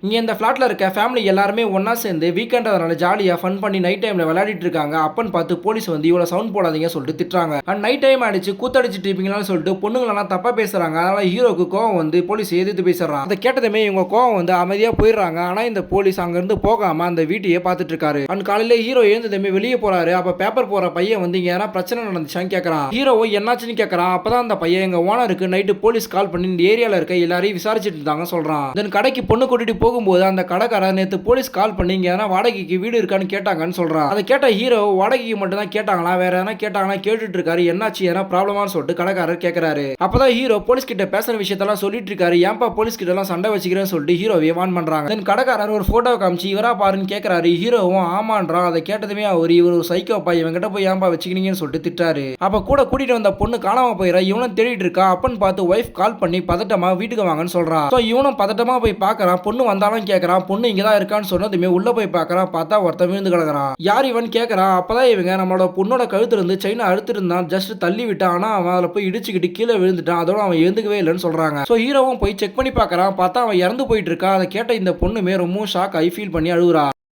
இங்க இந்த ஃபிளாட்ல இருக்க ஃபேமிலி எல்லாருமே ஒண்ணா சேர்ந்து வீக்கெண்ட்றதுனால ஜாலியா ஃபன் பண்ணி நைட் டைம்ல விளையாடிட்டு இருக்காங்க. அப்பன்னு பார்த்து போலீஸ் வந்து இவ்வளவு சவுண்ட் போடாதீங்க சொல்லிட்டு திட்டுறாங்க. அண்ட் நைட் டைம் ஆயிடுச்சு கூத்தடிச்சிட்டு இருப்பீங்களான்னு சொல்லிட்டு பொண்ணுங்களெல்லாம் தப்பா பேசுறாங்க. அதனால ஹீரோக்கு கோவம் வந்து போலீஸ் எதிர்த்து பேசுறான். அதை கேட்டதுமே இவங்க கோவம் வந்து அமைதியா போயிடுறாங்க. ஆனா இந்த போலீஸ் அங்க இருந்து போகாம அந்த வீட்டையே பார்த்துட்டு இருக்காரு. அண்ட் காலையில ஹீரோ எழுந்ததுமே வெளியே போறாரு. அப்ப பேப்பர் போற பையன் வந்து இங்க ஏன்னா பிரச்சனை நடந்துச்சான்னு கேட்கறான். ஹீரோவோ என்னாச்சுன்னு கேட்கறான். அப்பதான் அந்த பையன் எங்க ஓனருக்கு நைட்டு போலீஸ் கால் பண்ணி இந்த ஏரியால இருக்க எல்லாரையும் விசாரிச்சுட்டு இருந்தாங்க சொல்றான். தென் கடைக்கு பொண்ணு கூட்டிட்டு போகும்போது அந்த கடைக்காரர் நேத்து போலீஸ் கால் பண்ணி இங்க வாடகைக்கு வீடு இருக்கான்னு கேட்டாங்கன்னு சொல்றான். அதை கேட்ட ஹீரோ வாடகைக்கு மட்டும் தான் கேட்டாங்களா வேற எதனா கேட்டாங்களா கேட்டுட்டு இருக்காரு. என்னாச்சு எதனா ப்ராப்ளமான்னு சொல்லிட்டு கடைக்காரர் கேட்கறாரு. அப்பதான் ஹீரோ போலீஸ் கிட்ட பேசுற விஷயத்தெல்லாம் சொல்லிட்டு இருக்காரு. ஏன்பா போலீஸ் கிட்ட எல்லாம் சண்டை வச்சுக்கிறேன்னு சொல்லிட்டு ஹீரோவை வான் பண்றாங்க. தென் கடைக்காரர் ஒரு போட்டோ காமிச்சு இவரா பாருன்னு கேட்கறாரு. ஹீரோவும் ஆமான்றான். அதை கேட்டதுமே இவர் ஒரு சைக்கோப்பா இவங்கிட்ட போய் ஏன்பா வச்சுக்கிறீங்கன்னு சொல்லிட்டு திட்டாரு. அப்ப கூட கூட்டிட்டு வந்த பொண்ணு காணாம போயிடா. இவனும் தேடிட்டு இருக்கா. அப்பன்னு பார்த்து ஒய்ஃப் கால் பண்ணி பதட்டமா வீட்டுக்கு வாங்கன்னு சொல்றான். இவனும் பதட்டமா போய் பாக்குறான். பொண்ணு வந்தாலும் கேட்கறான். பொண்ணு இங்கதான் இருக்கான்னு சொன்னதுமே உள்ள போய் பார்க்கறான். பார்த்தா ஒருத்தன் விழுந்து கிடக்குறான். யார் இவன் கேட்கறான். அப்பதான் இவங்க நம்மளோட பொண்ணோட கழுத்துல இருந்து செயினை அறுத்திருந்தான். ஜஸ்ட் தள்ளி விட்டான். ஆனா அவன் அதில் போய் இடிச்சுக்கிட்டு கீழே விழுந்துட்டான். அதோட அவன் எழுந்துக்கவே இல்லைன்னு சொல்றாங்க. ஹீரோவும் போய் செக் பண்ணி பார்க்கறான். பார்த்தா அவன் இறந்து போயிட்டு இருக்கா. அதை கேட்ட இந்த பொண்ணுமே ரொம்ப ஷாக் ஆகி ஃபீல் பண்ணி அழுகுறா.